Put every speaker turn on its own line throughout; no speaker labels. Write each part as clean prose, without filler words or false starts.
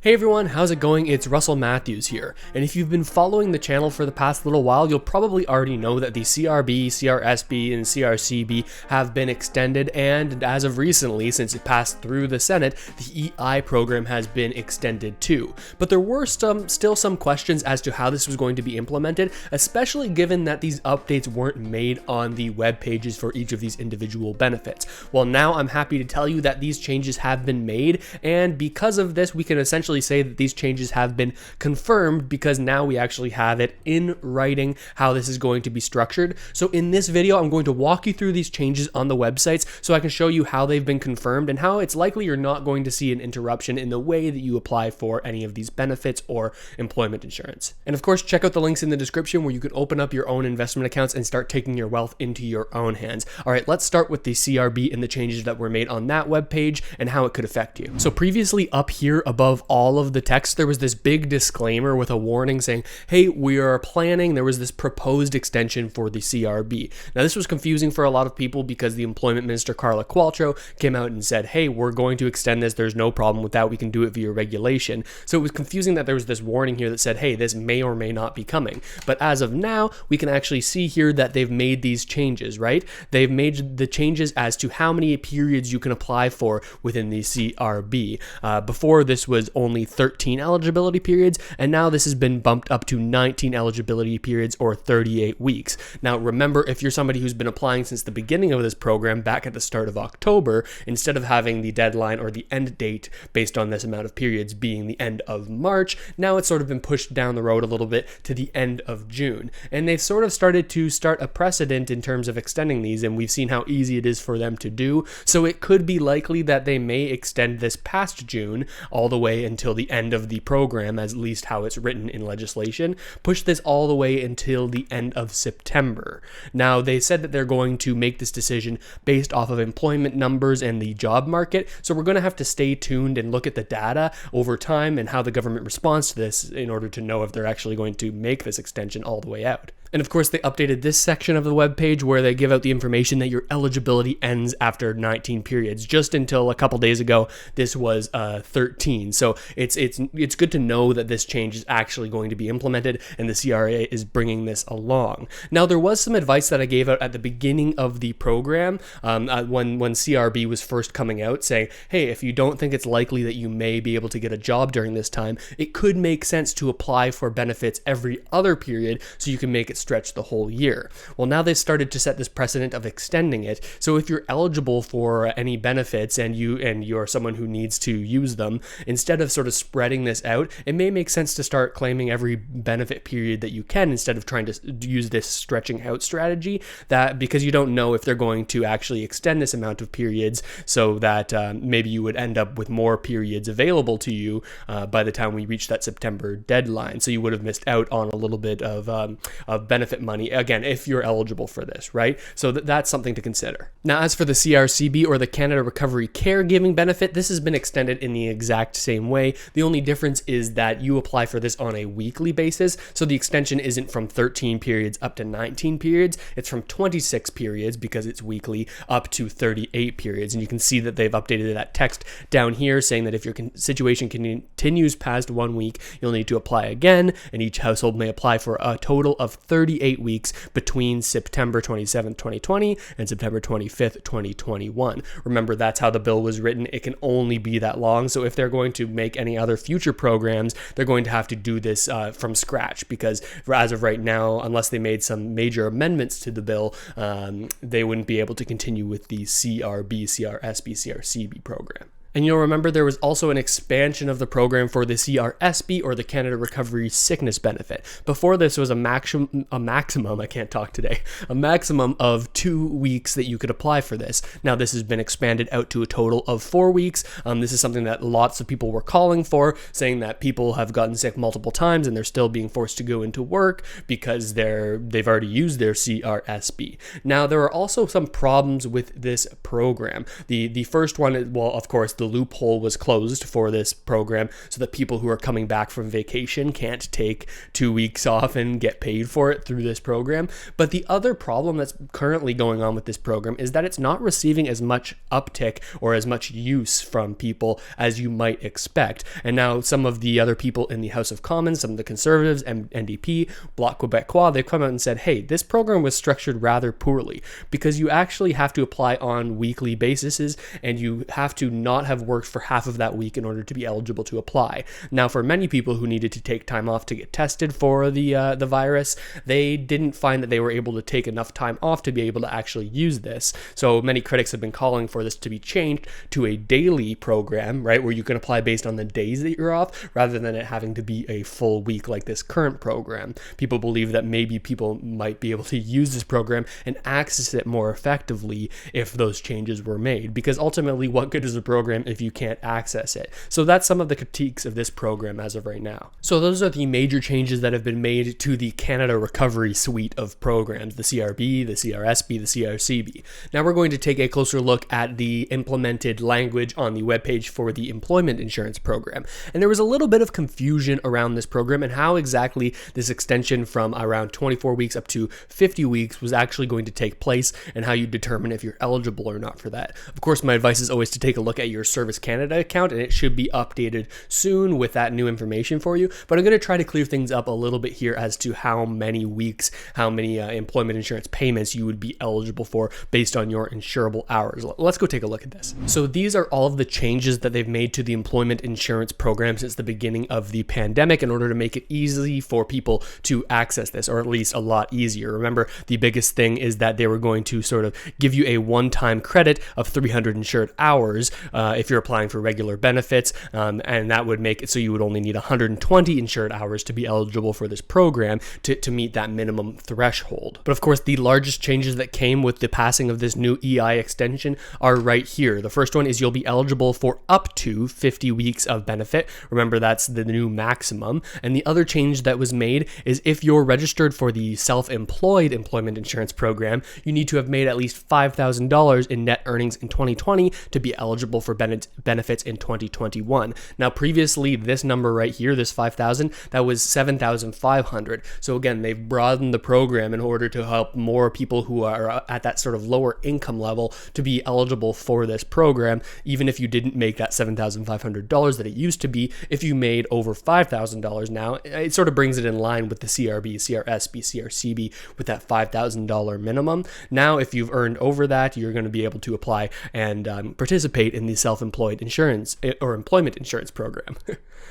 Hey everyone, how's it going? It's Russell Matthews here, and if you've been following the channel for the past little while, you'll probably already know that the CRB, CRSB, and CRCB have been extended, and as of recently, since it passed through the Senate, the EI program has been extended too. But there were still some questions as to how this was going to be implemented, especially given that these updates weren't made on the web pages for each of these individual benefits. Well, now I'm happy to tell you that these changes have been made, and because of this, we can essentially say that these changes have been confirmed because now we actually have it in writing how this is going to be structured. So in this video, I'm going to walk you through these changes on the websites so I can show you how they've been confirmed and how it's likely you're not going to see an interruption in the way that you apply for any of these benefits or employment insurance. And of course, check out the links in the description where you can open up your own investment accounts and start taking your wealth into your own hands. All right, let's start with the CRB and the changes that were made on that web page and how it could affect you. So previously up here above all of the text, there was this big disclaimer with a warning saying, hey, we are planning, there was this proposed extension for the CRB. Now this was confusing for a lot of people because the employment minister, Carla Qualtrough, came out and said, hey, we're going to extend this, there's no problem with that, we can do it via regulation. So it was confusing that there was this warning here that said, hey, this may or may not be coming. But as of now, we can actually see here that they've made these changes, right? They've made the changes as to how many periods you can apply for within the CRB. Before this was only 13 eligibility periods, and now this has been bumped up to 19 eligibility periods or 38 weeks. Now remember, if you're somebody who's been applying since the beginning of this program back at the start of October, instead of having the deadline or the end date based on this amount of periods being the end of March, now it's sort of been pushed down the road a little bit to the end of June. And they've sort of started to start a precedent in terms of extending these, and we've seen how easy it is for them to do. So it could be likely that they may extend this past June all the way until the end of the program, at least how it's written in legislation, push this all the way until the end of September. Now, they said that they're going to make this decision based off of employment numbers and the job market, so we're going to have to stay tuned and look at the data over time and how the government responds to this in order to know if they're actually going to make this extension all the way out. And of course, they updated this section of the web page where they give out the information that your eligibility ends after 19 periods. Just until a couple days ago, this was 13. So it's good to know that this change is actually going to be implemented and the CRA is bringing this along. Now, there was some advice that I gave out at the beginning of the program when CRB was first coming out saying, hey, if you don't think it's likely that you may be able to get a job during this time, it could make sense to apply for benefits every other period so you can make it stretch the whole year. Well, now they've started to set this precedent of extending it. So if you're eligible for any benefits and you're someone who needs to use them, instead of sort of spreading this out, it may make sense to start claiming every benefit period that you can instead of trying to use this stretching out strategy, that because you don't know if they're going to actually extend this amount of periods, so that maybe you would end up with more periods available to you by the time we reach that September deadline. So you would have missed out on a little bit of benefit money, again, if you're eligible for this, right? So that's something to consider. Now, as for the CRCB or the Canada Recovery Caregiving Benefit, this has been extended in the exact same way. The only difference is that you apply for this on a weekly basis. So the extension isn't from 13 periods up to 19 periods. It's from 26 periods because it's weekly up to 38 periods. And you can see that they've updated that text down here saying that if your situation continues past 1 week, you'll need to apply again, and each household may apply for a total of 38 weeks between September 27th, 2020 and September 25th, 2021. Remember, that's how the bill was written. It can only be that long. So if they're going to make any other future programs, they're going to have to do this from scratch, because as of right now, unless they made some major amendments to the bill, they wouldn't be able to continue with the CRB, CRSB, CRCB program. And you'll remember there was also an expansion of the program for the CRSB or the Canada Recovery Sickness Benefit. Before this was a maximum of 2 weeks that you could apply for this. Now this has been expanded out to a total of 4 weeks. This is something that lots of people were calling for, saying that people have gotten sick multiple times and they're still being forced to go into work because they've already used their CRSB. Now there are also some problems with this program. The first one is, well, of course, the the loophole was closed for this program so that people who are coming back from vacation can't take 2 weeks off and get paid for it through this program. But the other problem that's currently going on with this program is that it's not receiving as much uptick or as much use from people as you might expect. And now some of the other people in the House of Commons, some of the Conservatives and NDP, Bloc Québécois, they've come out and said, hey, this program was structured rather poorly because you actually have to apply on weekly basis and you have to not have worked for half of that week in order to be eligible to apply. Now, for many people who needed to take time off to get tested for the virus, they didn't find that they were able to take enough time off to be able to actually use this. So many critics have been calling for this to be changed to a daily program, right, where you can apply based on the days that you're off rather than it having to be a full week like this current program. People believe that maybe people might be able to use this program and access it more effectively if those changes were made, because ultimately, what good is a program if you can't access it? So that's some of the critiques of this program as of right now. So those are the major changes that have been made to the Canada Recovery Suite of programs, the CRB, the CRSB, the CRCB. Now we're going to take a closer look at the implemented language on the webpage for the employment insurance program. And there was a little bit of confusion around this program and how exactly this extension from around 24 weeks up to 50 weeks was actually going to take place and how you determine if you're eligible or not for that. Of course, my advice is always to take a look at your Service Canada account, and it should be updated soon with that new information for you. But I'm going to try to clear things up a little bit here as to how many weeks, how many employment insurance payments you would be eligible for based on your insurable hours. Let's go take a look at this. So these are all of the changes that they've made to the employment insurance program since the beginning of the pandemic in order to make it easy for people to access this, or at least a lot easier. Remember, the biggest thing is that they were going to sort of give you a one-time credit of 300 insured hours if you're applying for regular benefits, and that would make it so you would only need 120 insured hours to be eligible for this program to meet that minimum threshold. But of course, the largest changes that came with the passing of this new EI extension are right here. The first one is you'll be eligible for up to 50 weeks of benefit. Remember, that's the new maximum. And the other change that was made is if you're registered for the self-employed employment insurance program, you need to have made at least $5,000 in net earnings in 2020 to be eligible for benefits in 2021. Now, previously, this number right here, this 5,000, that was 7,500. So again, they've broadened the program in order to help more people who are at that sort of lower income level to be eligible for this program, even if you didn't make that $7,500 that it used to be. If you made over $5,000 now, it sort of brings it in line with the CRB, CRSB, CRCB with that $5,000 minimum. Now, if you've earned over that, you're going to be able to apply and participate in the self-employed insurance or employment insurance program.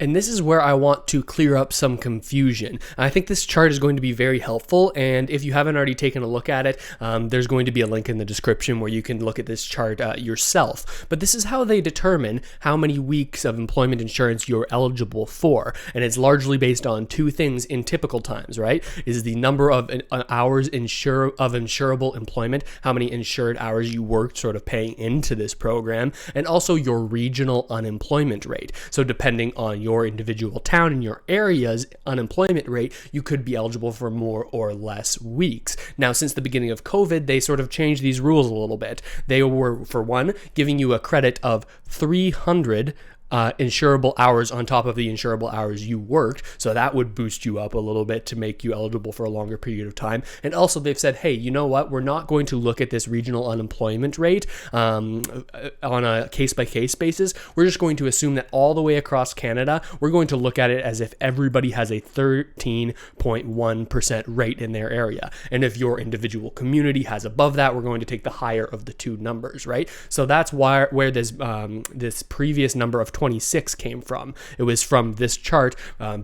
And this is where I want to clear up some confusion. I think this chart is going to be very helpful, and if you haven't already taken a look at it, there's going to be a link in the description where you can look at this chart yourself. But this is how they determine how many weeks of employment insurance you're eligible for, and it's largely based on two things in typical times, right? Is the number of hours of insurable employment, how many insured hours you worked sort of paying into this program, and also your regional unemployment rate. So depending on your individual town and your area's unemployment rate, you could be eligible for more or less weeks. Now, since the beginning of COVID, they sort of changed these rules a little bit. They were, for one, giving you a credit of 300 insurable hours on top of the insurable hours you worked. So that would boost you up a little bit to make you eligible for a longer period of time. And also they've said, hey, you know what? We're not going to look at this regional unemployment rate on a case-by-case basis. We're just going to assume that all the way across Canada, we're going to look at it as if everybody has a 13.1% rate in their area. And if your individual community has above that, we're going to take the higher of the two numbers, right? So that's where this previous number of 26 came from. It was from this chart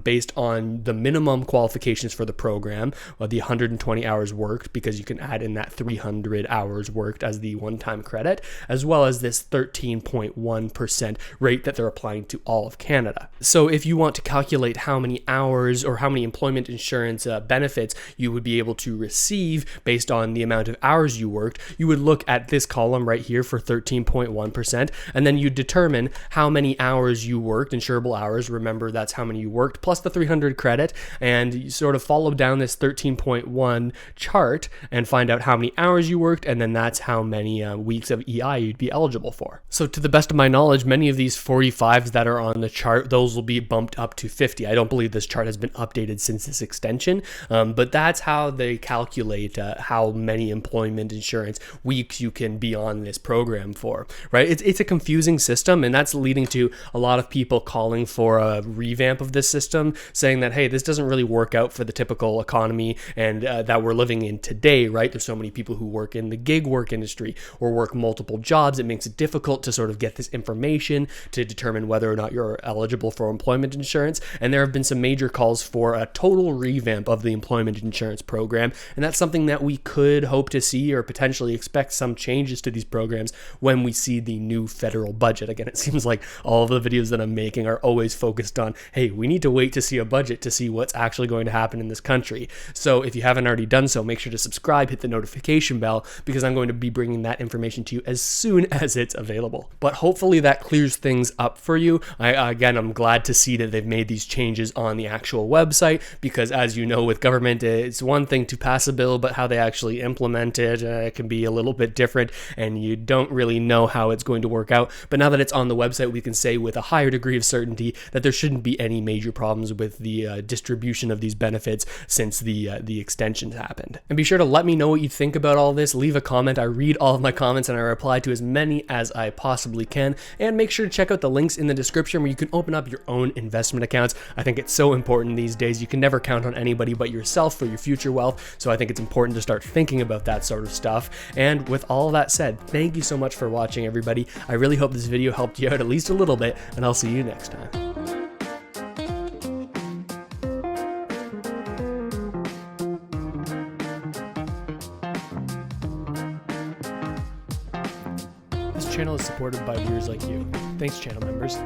based on the minimum qualifications for the program, the 120 hours worked, because you can add in that 300 hours worked as the one-time credit, as well as this 13.1% rate that they're applying to all of Canada. So if you want to calculate how many hours or how many employment insurance benefits you would be able to receive based on the amount of hours you worked, you would look at this column right here for 13.1%, and then you determine how many hours you worked, insurable hours, remember that's how many you worked, plus the 300 credit, and you sort of follow down this 13.1 chart and find out how many hours you worked, and then that's how many weeks of EI you'd be eligible for. So to the best of my knowledge, many of these 45s that are on the chart, those will be bumped up to 50. I don't believe this chart has been updated since this extension, but that's how they calculate how many employment insurance weeks you can be on this program for, right? It's a confusing system, and that's leading to a lot of people calling for a revamp of this system, saying that, hey, this doesn't really work out for the typical economy and that we're living in today, right? There's so many people who work in the gig work industry or work multiple jobs. It makes it difficult to sort of get this information to determine whether or not you're eligible for employment insurance. And there have been some major calls for a total revamp of the employment insurance program. And that's something that we could hope to see or potentially expect some changes to these programs when we see the new federal budget. Again, it seems like all of the videos that I'm making are always focused on, hey, we need to wait to see a budget to see what's actually going to happen in this country. So if you haven't already done so, make sure to subscribe, hit the notification bell, because I'm going to be bringing that information to you as soon as it's available. But hopefully that clears things up for you. I'm glad to see that they've made these changes on the actual website, because as you know, with government, it's one thing to pass a bill, but how they actually implement it can be a little bit different, and you don't really know how it's going to work out. But now that it's on the website, we can say with a higher degree of certainty that there shouldn't be any major problems with the distribution of these benefits since the extensions happened. And be sure to let me know what you think about all this. Leave a comment. I read all of my comments and I reply to as many as I possibly can. And make sure to check out the links in the description where you can open up your own investment accounts. I think it's so important these days. You can never count on anybody but yourself for your future wealth. So I think it's important to start thinking about that sort of stuff. And with all of that said, thank you so much for watching, everybody. I really hope this video helped you out at least a little bit, and I'll see you next time. This channel is supported by viewers like you. Thanks, channel members.